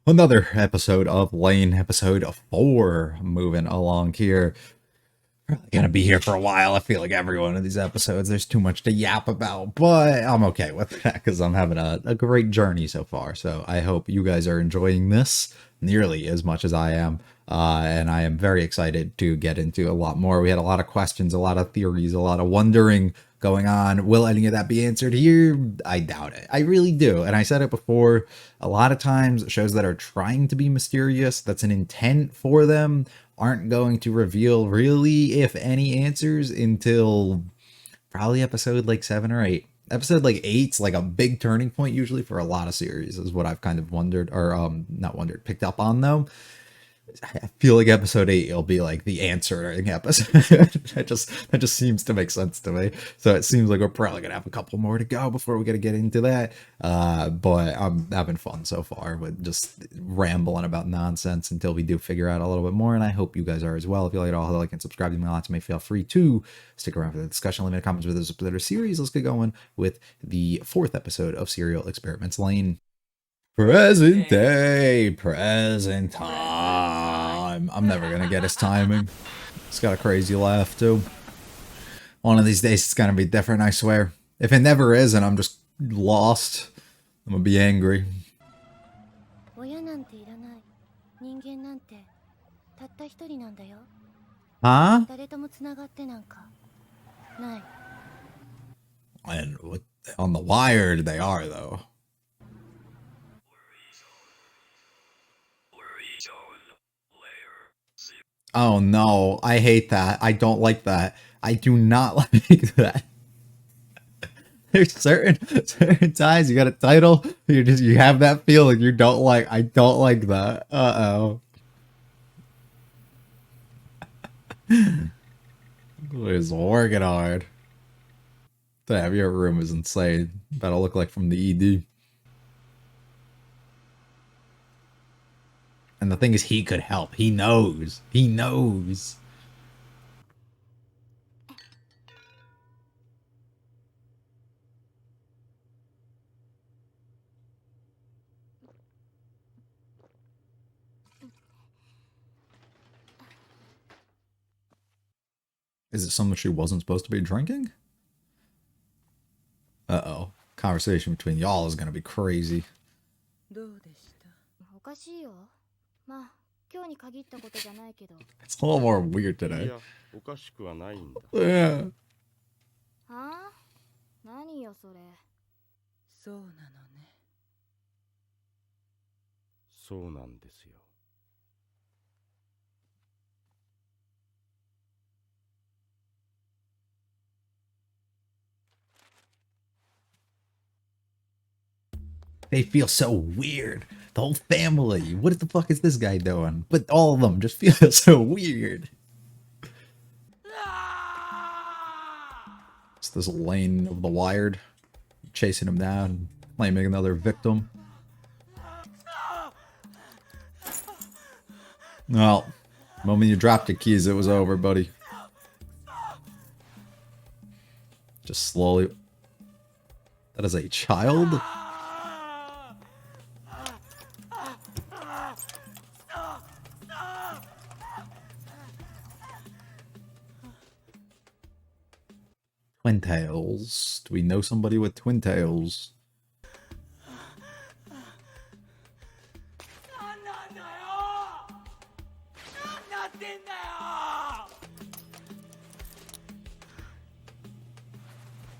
Another episode of Lain, episode 4. Moving along here. Probably gonna be here for a while. I feel like every one of these episodes, there's too much to yap about, but I'm okay with that because I'm having a great journey so far. So I hope you guys are enjoying this nearly as much as I am. And I am very excited to get into a lot more. We had a lot of questions, a lot of theories, a lot of wondering going on. Will any of that be answered here? I doubt it. I really do. And I said it before, a lot of times shows that are trying to be mysterious, that's an intent for them, aren't going to reveal really, if any, answers until probably episode like 7 or 8. Episode like 8's like a big turning point usually for a lot of series, is what I've kind of wondered, or not wondered, picked up on though. I feel like episode 8 will be like the answering episode. that just seems to make sense to me. So it seems like we're probably gonna have a couple more to go before we gotta get into that. But I'm having fun so far with just rambling about nonsense until we do figure out a little bit more, and I hope you guys are as well. If you like it all, like and subscribe to me lots, may feel free to stick around for the discussion. Leave me comments with this particular series. Let's get going with the 4th episode of Serial Experiments Lain. Present day, present time. I'm never gonna get his timing. He's got a crazy laugh too. One of these days it's gonna be different, I swear. If it never is and I'm just lost, I'm gonna be angry. Huh? And what, on the wired they are though. Oh no, I hate that. I don't like that. I do not like that. There's certain times you got a title, you have that feeling you don't like. I don't like that. Uh-oh. It's working hard. The your room is insane. That'll look like from the ED. And the thing is, he could help. He knows. He knows. Is it something she wasn't supposed to be drinking? Uh-oh. Conversation between y'all is gonna be crazy. It's a little more weird today. Yeah. 何よそれ。そうなのね。そうなんですよ。They feel so weird. The whole family. What the fuck is this guy doing? But all of them just feel so weird. It's this Lain of the Wired chasing him down, claiming another victim. Well, the moment you dropped the keys, it was over, buddy. Just slowly. That is a child? Twin tails. Do we know somebody with twin tails?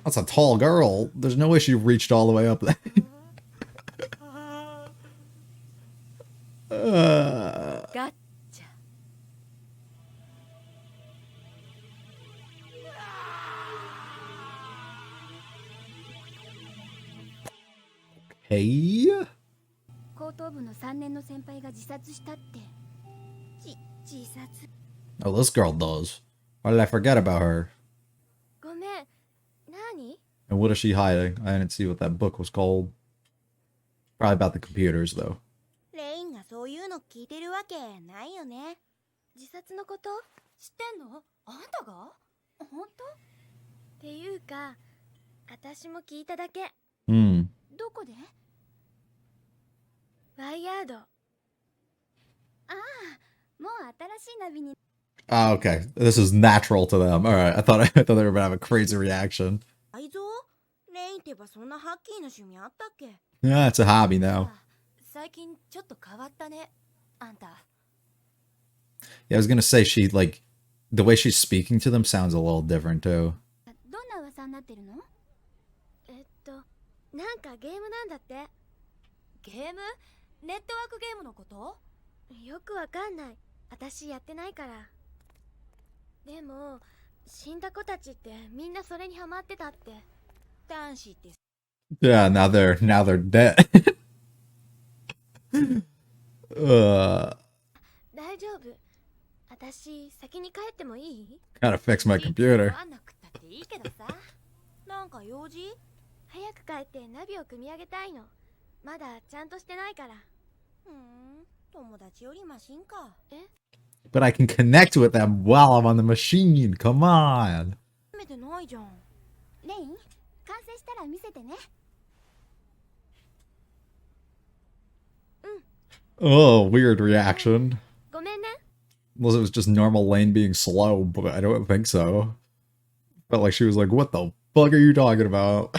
That's a tall girl. There's no way she reached all the way up there. Gotcha. Hey? 高等部の3年の先輩が自殺したって。自殺。Oh, this girl does. Why did I forget about her? ごめん。何? And what is she hiding? I didn't see what that book was called. Probably about the computers, though. レインがそういうの聞いてるわけないよね。自殺のこと知ってんの？あんたが？本当？っていうか、私も聞いただけ。Hmm. どこで？ワイヤード。新しいナビに Oh, okay. This is natural to them. All right. I thought they were gonna have a crazy reaction. 愛蔵レインって言えばそんなハッキーな趣味あったっけ Yeah, it's a hobby now. 最近ちょっと変わったねあんた Yeah, I was gonna say she like the way she's speaking to them sounds a little different too. どんな噂になってるのなんかゲームなんだってゲームネットワークゲームのことよくわかんない私やってないからでも死んだ子たちってみんなそれにハマってたって男子って Yeah, now they're dead. 大丈夫私先に帰ってもいい Gotta fix my computer. 会わなくたっていいけどさなんか用事早く帰ってナビを組み上げたいのまだちゃんとしてないから友達よりマシンかえ But I can connect with them while I'm on the machine. Come on. めてないじゃんレイン完成したら見せてね Oh, weird reaction. ごめんね Unless it was just normal Lain being slow, but I don't think so. Felt like she was like, what the fuck are you talking about?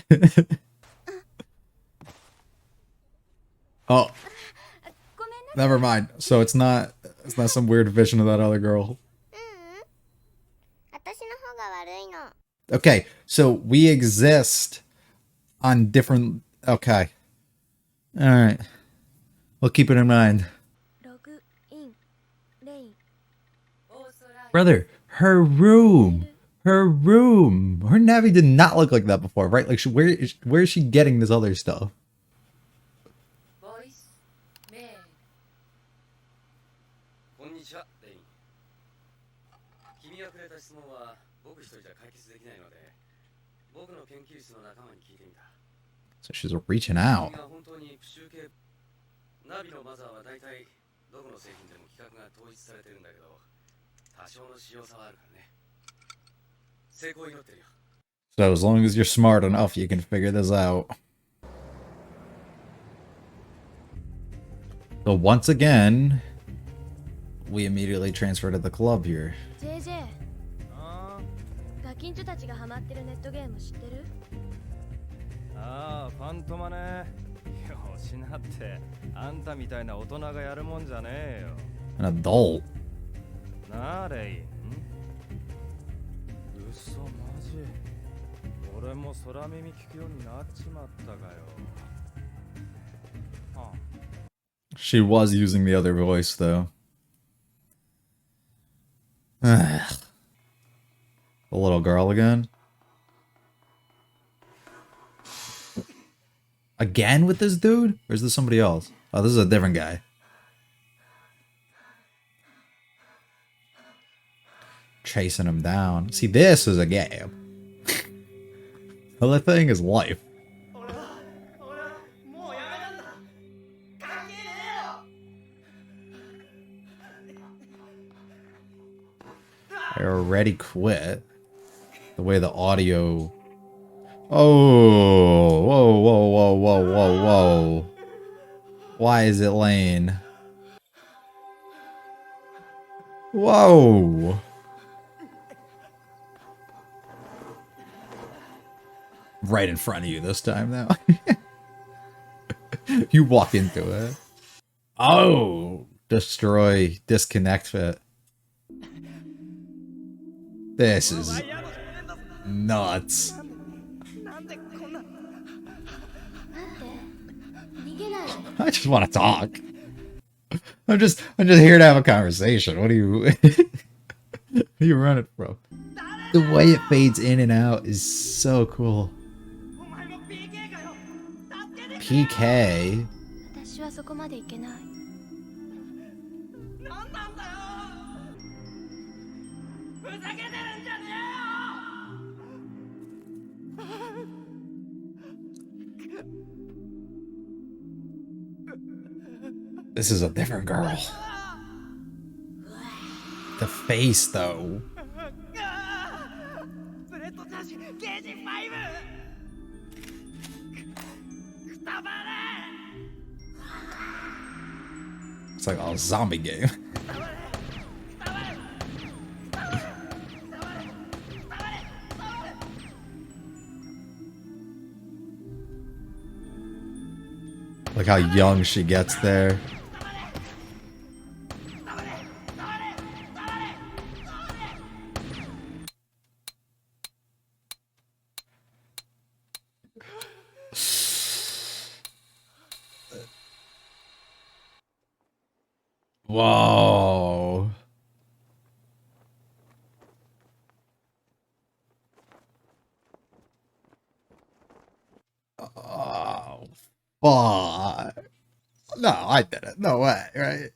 Oh, ごめんね never mind. So it's not some weird vision of that other girl. 私の方が悪いの Okay, so we exist on different... Okay. Alright. We'll keep it in mind. ログインレイン Brother, her room. Her room. Her Navi did not look like that before, right? Like, where is she getting this other stuff? ボイスメールこんにちは、レイン。君がくれた質問は僕一人じゃ解決できないので、僕の研究室の仲間に聞いてみた。 So she's reaching out. 君が本当にプシュー系ナビのマザーは大体どこの製品でも規格が統一されてるんだけど、多少の仕様差はあるからね。成功を祈ってるよ。 So as long as you're smart enough, you can figure this out. So once again, we immediately transfer to the club here. JJ ガキンチョたちがハマってるネットゲーム知ってるああ、ファントマね。よしなって、あんたみたいな大人がやるもんじゃねえよ。 An adult. なあ、レイン。嘘、マジ。俺も空耳聞くようになっちまったかよ。はあ She was using the other voice, though. The little girl again? Again with this dude? Or is this somebody else? Oh, this is a different guy. Chasing him down. See, this is a game. The other thing is life. I already quit. The way the audio... Oh! Whoa, whoa, whoa, whoa, whoa, whoa. Why is it Lain? Whoa! Right in front of you this time now. You walk into it. Oh! Destroy, disconnect fit. This is nuts. 逃げない I just want to talk. I'm just here to have a conversation. What do you what are you running from? The way it fades in and out is so cool. PK? 私はそこまでいけない This is a different girl. The face, though. It's like a zombie game. how young she gets there. Whoa. Oh, fuck. No, I did it. No way, right?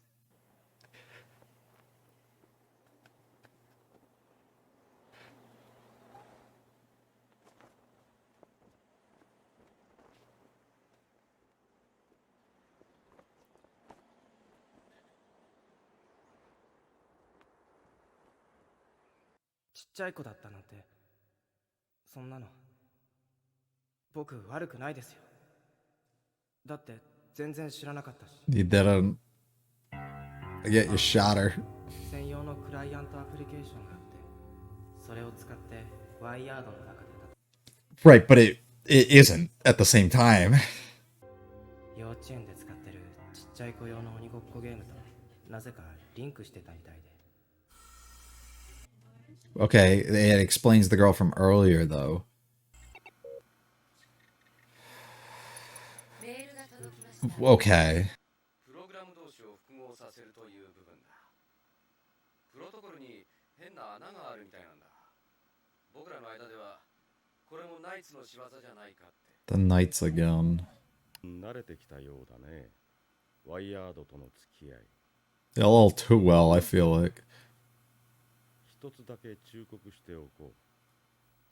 You didn't. Yet you shot her. Right, but it isn't at the same time. Okay, it explains the girl from earlier, though. メールが届きました。 Okay. プログラム同士を複合させるという部分だ。プロトコルに変な穴があるみたいなんだ。僕らの間ではこれもナイツの仕業じゃないかって。 The Knights again. 慣れてきたようだね。ワイヤードとの付き合い。 A little too well, I feel like. 一つだけ忠告しておこ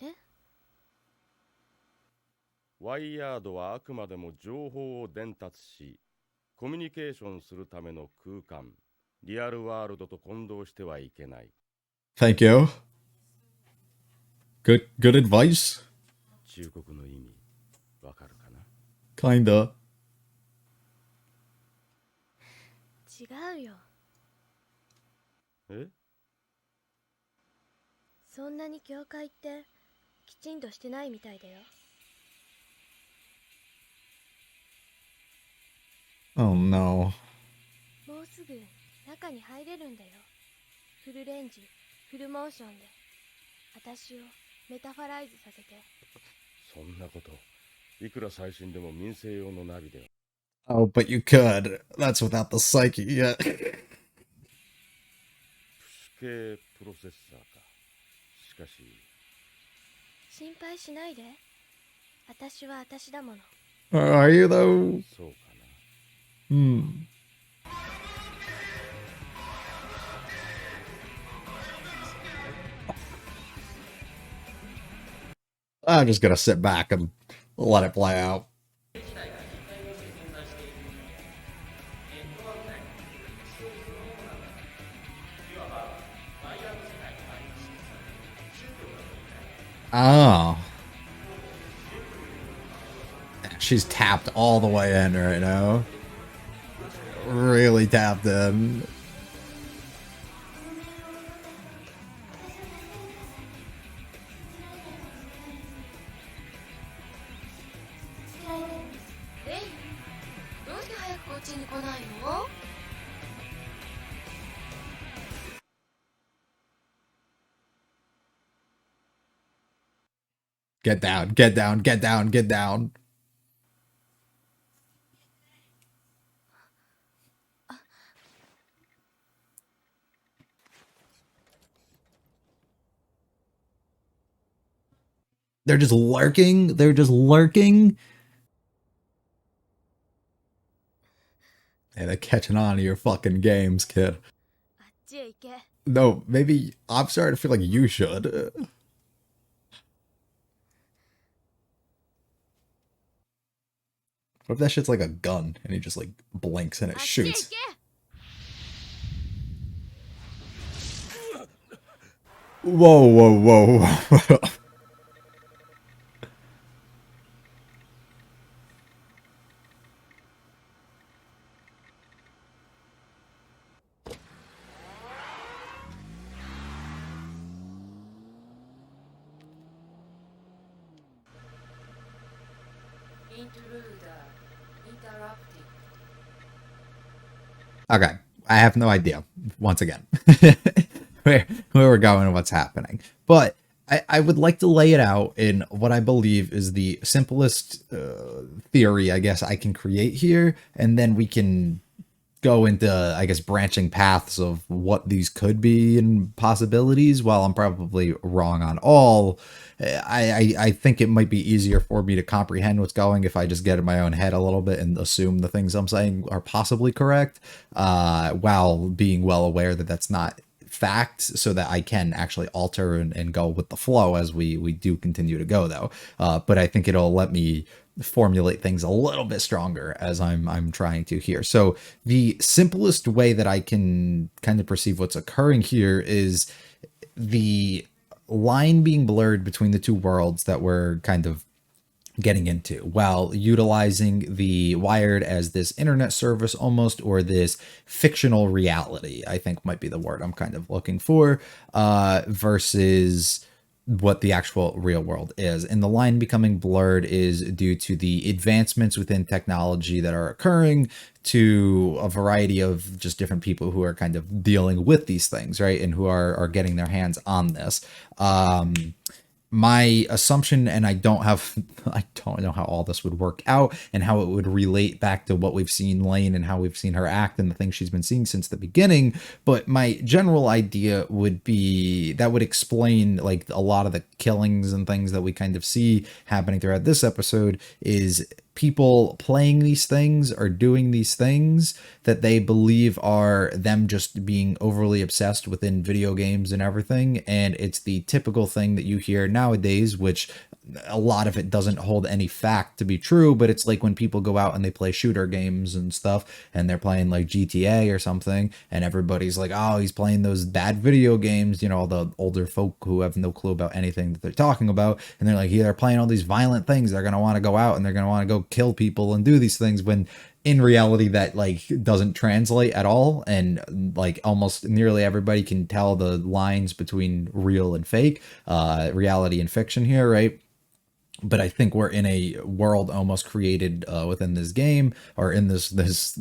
う。え？ワイヤードはあくまでも情報を伝達し、コミュニケーションするための空間、リアルワールドと混同してはいけない。 Thank you. Good advice. 忠告の意味、わかるかな？ Kinda. 違うよ。え？そんなに教会ってきちんとしてないみたいだよ。Oh no. もうすぐ中に入れるんだよ。フルレンジ、フルモーションで私をメタファライズさせて。そんなこと、いくら最新でも民生用のナビでは。 Oh, but you could. That's without the psyche yet. プッシュ系プロセッサーか。しかし、心配しないで。私は私だもの。 Are you though? そうかな。 Hmm. I'm just gonna sit back and let it play out. Oh. She's tapped all the way in right now. Really tapped in. Lain、どうして早くこっちに来ないの？ Get down, get down, get down, get down. They're just lurking. They're just lurking. Hey, they're catching on to your fucking games, kid. あっちへ行け。 No, maybe I'm starting to feel like you should. What if that shit's like a gun and he just like blinks and it あっちへ行 shoots? け。 Whoa, whoa, whoa, whoa. Intruder interrupted. Okay, I have no idea. Once again, where we're going and what's happening, but I would like to lay it out in what I believe is the simplest theory, I guess, I can create here, and then we can go into, I guess, branching paths of what these could be and possibilities. While I'm probably wrong on all, I think it might be easier for me to comprehend what's going if I just get in my own head a little bit and assume the things I'm saying are possibly correct, while being well aware that that's not fact, so that I can actually alter and go with the flow as we do continue to go, though. But I think it'll let me formulate things a little bit stronger as I'm trying to here. So the simplest way that I can kind of perceive what's occurring here is the line being blurred between the two worlds that we're kind of getting into, while utilizing the Wired as this internet service almost, or this fictional reality, I think might be the word I'm kind of looking for, versus what the actual real world is. And the line becoming blurred is due to the advancements within technology that are occurring, to a variety of just different people who are kind of dealing with these things, right? And who are getting their hands on this. My assumption, and I don't know how all this would work out and how it would relate back to what we've seen Lain and how we've seen her act and the things she's been seeing since the beginning, but my general idea would be that would explain like a lot of the killings and things that we kind of see happening throughout this episode is people playing these things or doing these things that they believe are them just being overly obsessed within video games and everything. And it's the typical thing that you hear nowadays, which a lot of it doesn't hold any fact to be true, but it's like when people go out and they play shooter games and stuff, and they're playing like GTA or something, and everybody's like, oh, he's playing those bad video games, you know, all the older folk who have no clue about anything that they're talking about, and they're like, yeah, they're playing all these violent things, they're going to want to go out and they're going to want to go kill people and do these things, when in reality that like doesn't translate at all. And like almost nearly everybody can tell the lines between real and fake, reality and fiction here, right? But I think we're in a world almost created within this game, or in this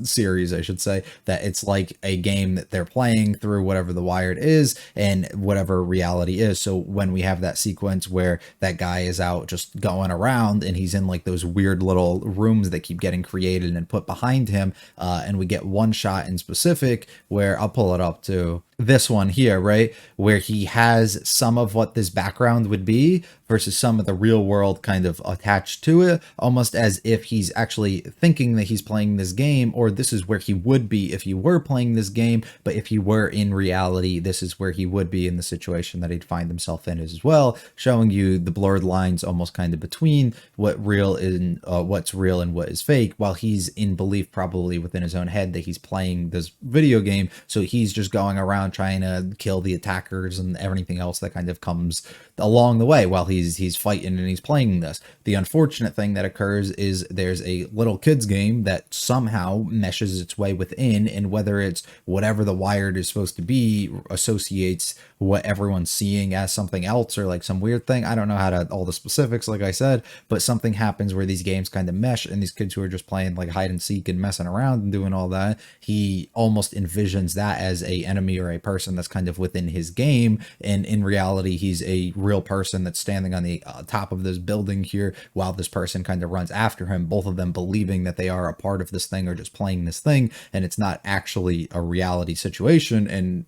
series, I should say, that it's like a game that they're playing through whatever the Wired is and whatever reality is. So when we have that sequence where that guy is out just going around and he's in like those weird little rooms that keep getting created and put behind him, and we get one shot in specific where I'll pull it up too. This one here, right, where he has some of what this background would be versus some of the real world kind of attached to it, almost as if he's actually thinking that he's playing this game, or this is where he would be if he were playing this game, but if he were in reality, this is where he would be in the situation that he'd find himself in as well, showing you the blurred lines almost kind of between what's real and what is fake, while he's in belief probably within his own head that he's playing this video game, so he's just going around trying to kill the attackers and everything else that kind of comes along the way while he's fighting and he's playing this. The unfortunate thing that occurs is there's a little kids game that somehow meshes its way within, and whether it's whatever the Wired is supposed to be associates what everyone's seeing as something else or like some weird thing. I don't know how to all the specifics, like I said, but something happens where these games kind of mesh, and these kids who are just playing like hide and seek and messing around and doing all that, he almost envisions that as a enemy or a person that's kind of within his game, and in reality he's a real person that's standing on the top of this building here while this person kind of runs after him, both of them believing that they are a part of this thing or just playing this thing, and it's not actually a reality situation. And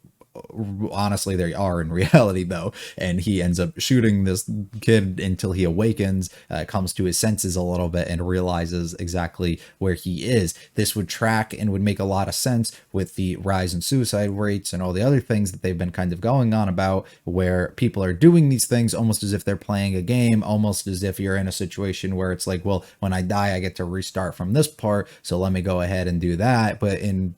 honestly, they are in reality though, and he ends up shooting this kid until he awakens, comes to his senses a little bit, and realizes exactly where he is. This would track and would make a lot of sense with the rise in suicide rates and all the other things that they've been kind of going on about, where people are doing these things almost as if they're playing a game, almost as if you're in a situation where it's like, well, when I die I get to restart from this part, so let me go ahead and do that. But in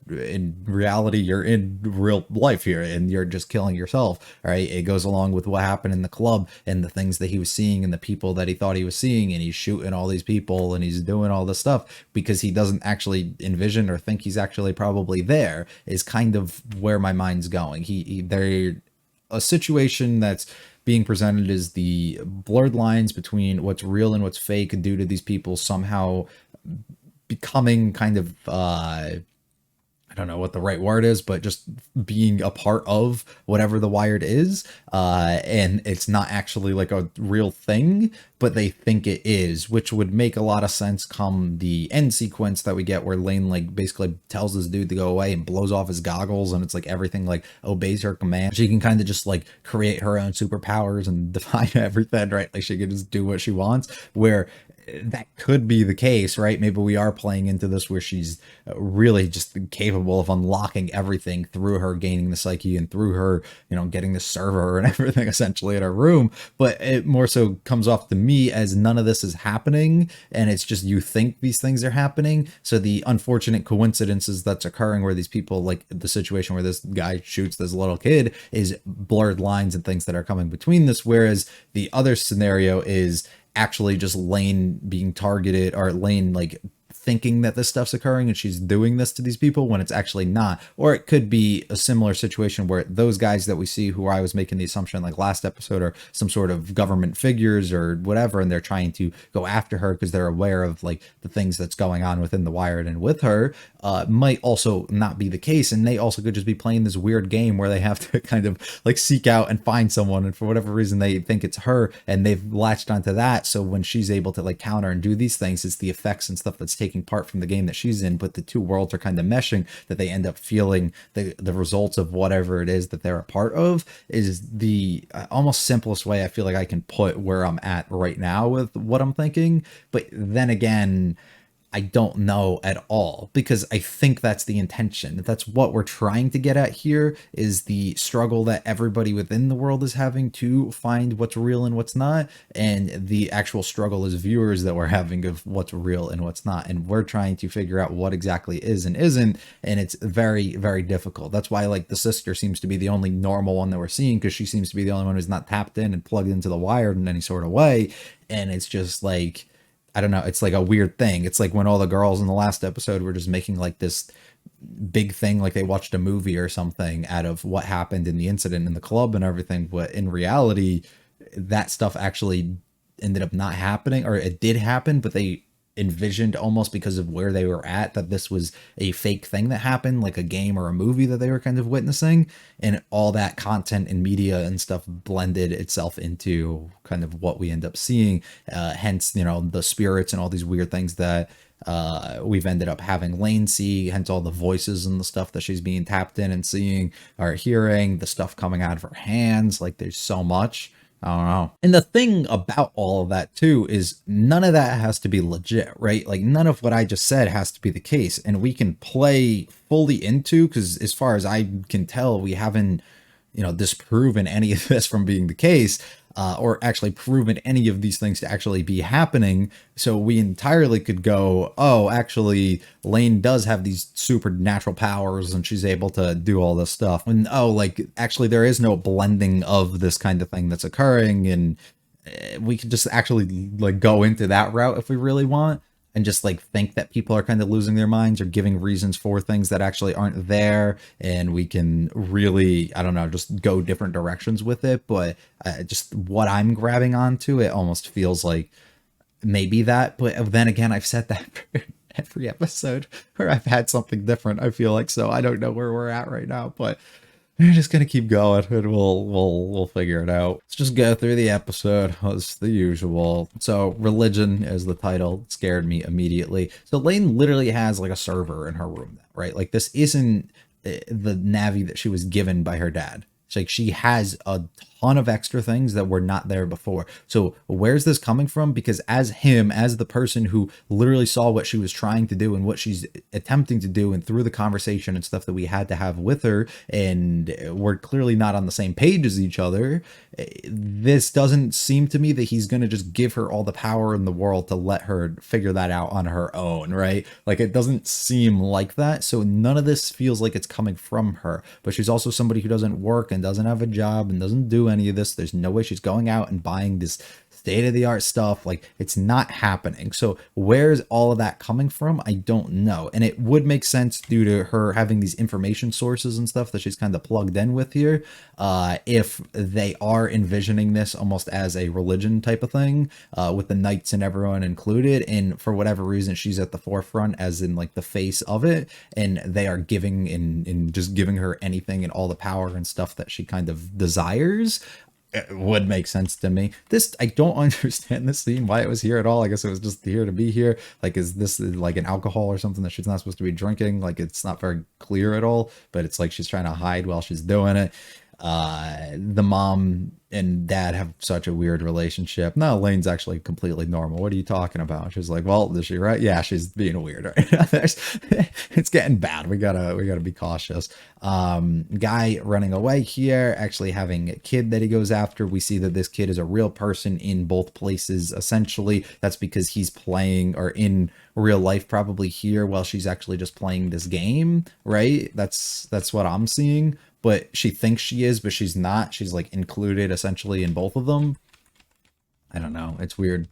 reality, you're in real life here and you're just killing yourself, right? It goes along with what happened in the club and the things that he was seeing and the people that he thought he was seeing, and he's shooting all these people and he's doing all this stuff because he doesn't actually envision or think he's actually probably there, is kind of where my mind's going. They're a situation that's being presented as the blurred lines between what's real and what's fake due to these people somehow becoming kind of I don't know what the right word is, but just being a part of whatever the Wired is. And it's not actually like a real thing, but they think it is, which would make a lot of sense come the end sequence that we get where Lain like basically tells this dude to go away and blows off his goggles, and it's like everything like obeys her command. She can kind of just like create her own superpowers and define everything, right? Like she can just do what she wants, where that could be the case, right? Maybe we are playing into this where she's really just capable of unlocking everything through her gaining the psyche and through her, you know, getting the server and everything essentially in her room. But it more so comes off to me as none of this is happening, and it's just you think these things are happening. So the unfortunate coincidences that's occurring where these people, like the situation where this guy shoots this little kid, is blurred lines and things that are coming between this, whereas the other scenario is actually just Lain being targeted, or Lain like thinking that this stuff's occurring and she's doing this to these people when it's actually not. Or it could be a similar situation where those guys that we see, who I was making the assumption like last episode, are some sort of government figures or whatever, and they're trying to go after her because they're aware of like the things that's going on within the Wired and with her. Might also not be the case, and they also could just be playing this weird game where they have to kind of like seek out and find someone, and for whatever reason they think it's her and they've latched onto that. So when she's able to like counter and do these things, it's the effects and stuff that's taking part from the game that she's in, but the two worlds are kind of meshing, that they end up feeling the results of whatever it is that they're a part of. Is the almost simplest way I feel like I can put where I'm at right now with what I'm thinking. But then again, I don't know at all, because I think that's the intention. That's what we're trying to get at here, is the struggle that everybody within the world is having to find what's real and what's not, and the actual struggle as viewers that we're having of what's real and what's not. And we're trying to figure out what exactly is and isn't, and it's very, very difficult. That's why like the sister seems to be the only normal one that we're seeing, because she seems to be the only one who's not tapped in and plugged into the Wired in any sort of way. And it's just like, I don't know, it's like a weird thing. It's like when all the girls in the last episode were just making like this big thing, like they watched a movie or something out of what happened in the incident in the club and everything. But in reality, that stuff actually ended up not happening, or it did happen, but they envisioned, almost because of where they were at, that this was a fake thing that happened, like a game or a movie that they were kind of witnessing, and all that content and media and stuff blended itself into kind of what we end up seeing. Hence, you know, the spirits and all these weird things that we've ended up having Lain see, hence all the voices and the stuff that she's being tapped in and seeing or hearing, the stuff coming out of her hands. Like there's so much. I don't know. And the thing about all of that too is none of that has to be legit, right? Like none of what I just said has to be the case. And we can play fully into, because as far as I can tell, we haven't, you know, disproven any of this from being the case, or actually proven any of these things to actually be happening. So we entirely could go, oh, actually, Lain does have these supernatural powers and she's able to do all this stuff. And oh, like, actually, there is no blending of this kind of thing that's occurring. And we could just actually like go into that route if we really want, and just like think that people are kind of losing their minds or giving reasons for things that actually aren't there. And we can really, I don't know, just go different directions with it. But just what I'm grabbing onto, it almost feels like maybe that. But then again, I've said that for every episode where I've had something different, I feel like. So I don't know where we're at right now, but we're just gonna keep going and we'll figure it out. Let's just go through the episode as the usual. So religion is the title. It scared me immediately. So Lain literally has like a server in her room, right? Like this isn't the Navi that she was given by her dad. It's like she has a ton of extra things that were not there before. So where's this coming from? Because as the person who literally saw what she was trying to do and what she's attempting to do, and through the conversation and stuff that we had to have with her, and we're clearly not on the same page as each other, this doesn't seem to me that he's going to just give her all the power in the world to let her figure that out on her own, right? Like it doesn't seem like that. So none of this feels like it's coming from her. But she's also somebody who doesn't work and doesn't have a job and doesn't do any of this. There's no way she's going out and buying this state-of-the-art stuff. Like, it's not happening. So where's all of that coming from? I don't know. And it would make sense due to her having these information sources and stuff that she's kind of plugged in with here. If they are envisioning this almost as a religion type of thing, with the knights and everyone included, and for whatever reason she's at the forefront as in like the face of it, and they are giving in just giving her anything and all the power and stuff that she kind of desires, it would make sense to me. This, I don't understand this scene, why it was here at all. I guess it was just here to be here. Like, is this like an alcohol or something that she's not supposed to be drinking? Like, it's not very clear at all, but it's like she's trying to hide while she's doing it. The mom and dad have such a weird relationship. No, Lane's actually completely normal. What are you talking about? She's like, well, is she right? Yeah, she's being weird right now. It's getting bad. We gotta be cautious. Guy running away here, actually having a kid that he goes after. We see that this kid is a real person in both places. Essentially, that's because he's playing, or in real life probably here, while she's actually just playing this game, right? That's what I'm seeing. But she thinks she is, but she's not. She's like included essentially in both of them. I don't know. It's weird.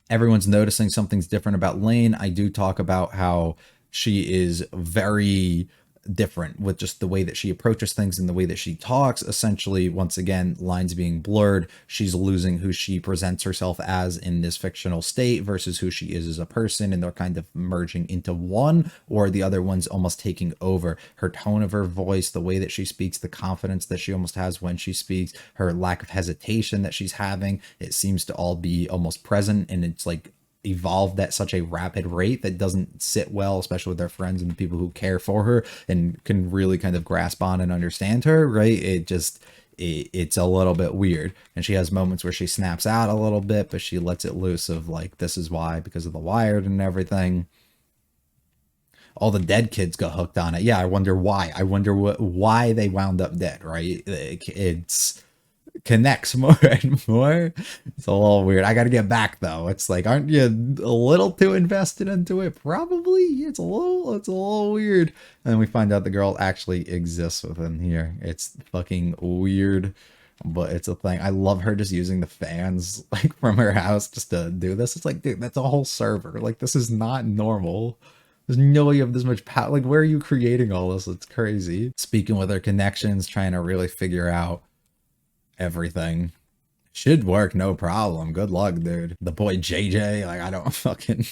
Everyone's noticing something's different about Lain. I do talk about how she is very different with just the way that she approaches things and the way that she talks. Essentially, once again, lines being blurred. She's losing who she presents herself as in this fictional state versus who she is as a person, and they're kind of merging into one, or the other one's almost taking over. Her tone of her voice, the way that she speaks, the confidence that she almost has when she speaks, her lack of hesitation that she's having, it seems to all be almost present, and it's like evolved at such a rapid rate that doesn't sit well, especially with her friends and the people who care for her and can really kind of grasp on and understand her, right? It's a little bit weird. And she has moments where she snaps out a little bit, but she lets it loose of like, this is why, because of the Wired and everything. All the dead kids got hooked on it. Yeah, I wonder why. I wonder why they wound up dead, right? It's connects more and more. It's a little weird. I gotta get back though. It's like, aren't you a little too invested into it? Probably. It's a little weird. And then we find out the girl actually exists within here. It's fucking weird, but it's a thing. I love her just using the fans like from her house just to do this. It's like, dude, that's a whole server. Like, this is not normal. There's no way you have this much power. Like, where are you creating all this? It's crazy. Speaking with her connections, trying to really figure out everything. Should work, no problem. Good luck, dude. The boy JJ, like, I don't fucking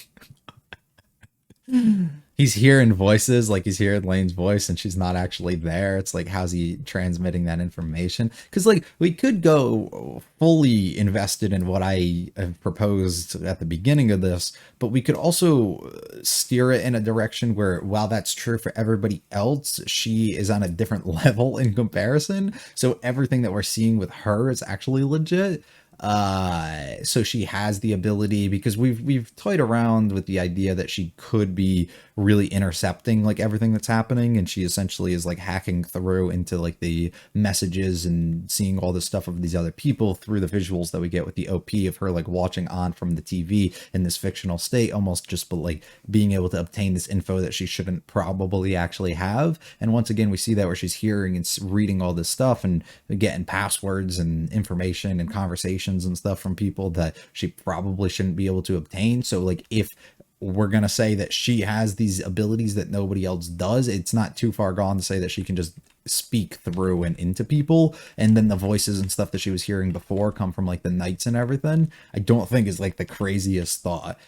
he's hearing voices, like he's hearing Lane's voice and she's not actually there. It's like, how's he transmitting that information? Because like, we could go fully invested in what I have proposed at the beginning of this, but we could also steer it in a direction where, while that's true for everybody else, she is on a different level in comparison. So everything that we're seeing with her is actually legit. So she has the ability, because we've toyed around with the idea that she could be really intercepting like everything that's happening, and she essentially is like hacking through into like the messages and seeing all this stuff of these other people through the visuals that we get with the OP of her like watching on from the TV in this fictional state, almost just but like being able to obtain this info that she shouldn't probably actually have. And once again, we see that where she's hearing and reading all this stuff and getting passwords and information and conversations and stuff from people that she probably shouldn't be able to obtain. So like, if we're going to say that she has these abilities that nobody else does, it's not too far gone to say that she can just speak through and into people, and then the voices and stuff that she was hearing before come from like the knights and everything. I don't think is like the craziest thought.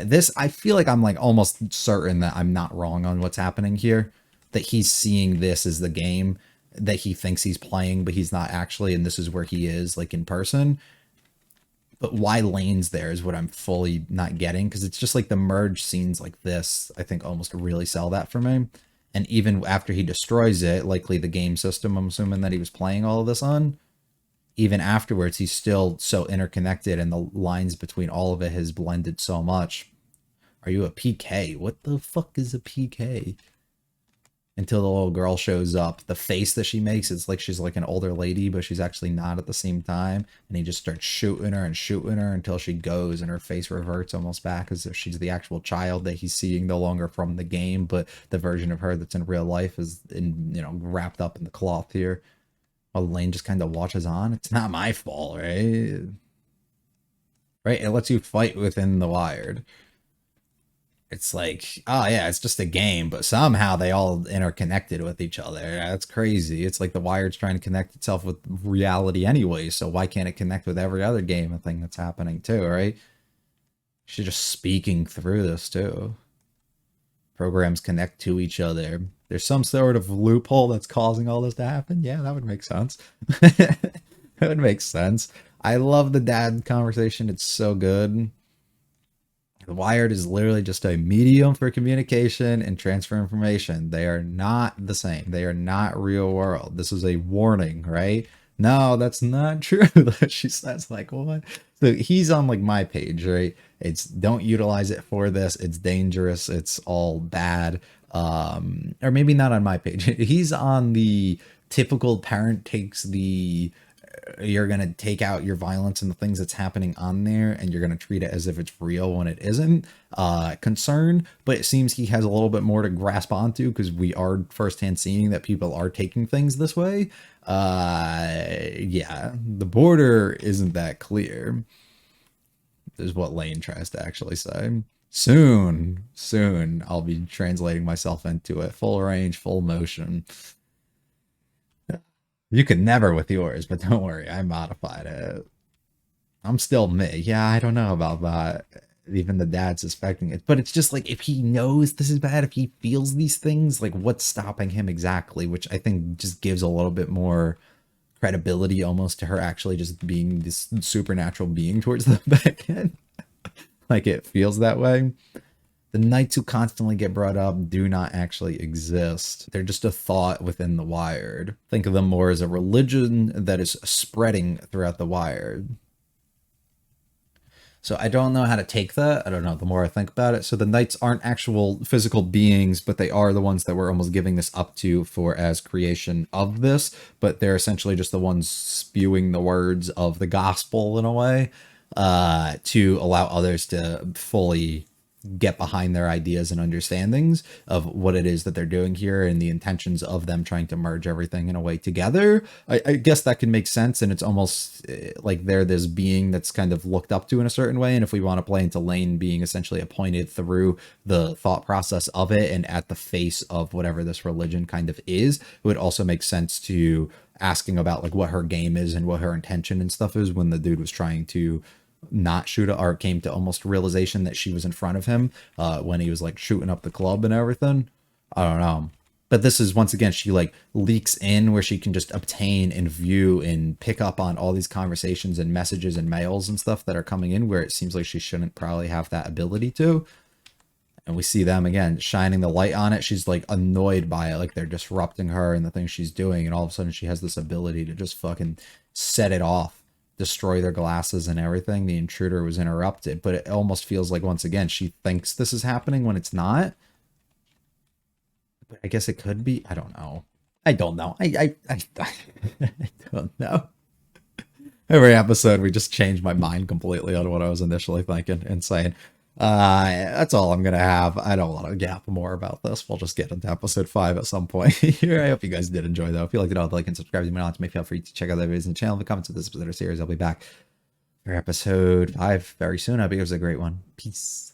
This, I feel like I'm like almost certain that I'm not wrong on what's happening here, that he's seeing this as the game that he thinks he's playing, but he's not actually, and this is where he is like in person. But why Lane's there is what I'm fully not getting, because it's just like the merge scenes like this, I think almost really sell that for me. And even after he destroys it, likely the game system, I'm assuming that he was playing all of this on, even afterwards, he's still so interconnected, and the lines between all of it has blended so much. Are you a PK? What the fuck is a PK? Until the little girl shows up. The face that she makes, it's like she's like an older lady, but she's actually not at the same time. And he just starts shooting her until she goes, and her face reverts almost back as if she's the actual child that he's seeing no longer from the game, but the version of her that's in real life is in, you know, wrapped up in the cloth here. While Lain just kind of watches on. It's not my fault, right? right? It lets you fight within the Wired. It's like, oh yeah, it's just a game, but somehow they all interconnected with each other. That's crazy. It's like the Wired's trying to connect itself with reality anyway, so why can't it connect with every other game and thing that's happening too, right? She's just speaking through this too. Programs connect to each other. There's some sort of loophole that's causing all this to happen. Yeah, that would make sense. That would make sense. I love the dad conversation. It's so good. The Wired is literally just a medium for communication and transfer information. They are not the same. They are not real world. This is a warning, right? No, that's not true. She says, like, what? So he's on like my page, right? It's don't utilize it for this. It's dangerous. It's all bad. Or maybe not on my page. He's on the typical parent takes the you're going to take out your violence and the things that's happening on there and you're going to treat it as if it's real when it isn't concern. But it seems he has a little bit more to grasp onto because we are firsthand seeing that people are taking things this way. Yeah, the border isn't that clear is what Lain tries to actually say. Soon I'll be translating myself into it. Full range, full motion. You could never with yours, but don't worry, I modified it. I'm still me. Yeah, I don't know about that. Even the dad suspecting it. But it's just like, if he knows this is bad, if he feels these things, like what's stopping him exactly? Which I think just gives a little bit more credibility almost to her actually just being this supernatural being towards the back end. Like it feels that way. The knights who constantly get brought up do not actually exist. They're just a thought within the Wired. Think of them more as a religion that is spreading throughout the Wired. So I don't know how to take that. I don't know the more I think about it. So the knights aren't actual physical beings, but they are the ones that we're almost giving this up to for as creation of this. But they're essentially just the ones spewing the words of the gospel in a way to allow others to fully get behind their ideas and understandings of what it is that they're doing here and the intentions of them trying to merge everything in a way together. I guess that can make sense, and it's almost like they're this being that's kind of looked up to in a certain way, and if we want to play into Lain being essentially appointed through the thought process of it and at the face of whatever this religion kind of is, it would also make sense to asking about like what her game is and what her intention and stuff is when the dude was trying to not shoot it, or came to almost realization that she was in front of him when he was like shooting up the club and everything. I don't know. But this is, once again, she like leaks in where she can just obtain and view and pick up on all these conversations and messages and mails and stuff that are coming in where it seems like she shouldn't probably have that ability to. And we see them again shining the light on it. She's like annoyed by it, like they're disrupting her and the things she's doing, and all of a sudden she has this ability to just fucking set it off, destroy their glasses and everything. The intruder was interrupted, but it almost feels like, once again, she thinks this is happening when it's not. But I guess it could be. I don't know. I don't know. I don't know. Every episode, we just change my mind completely on what I was initially thinking and saying. That's all I'm gonna have. I don't want to gap more about this. We'll just get into episode 5 at some point here. I hope you guys did enjoy though. If you liked it all, like and subscribe to me on to me. Feel free to check out the videos in the channel. In the comments of this episode or series, I'll be back for episode 5 very soon. I hope it was a great one. Peace.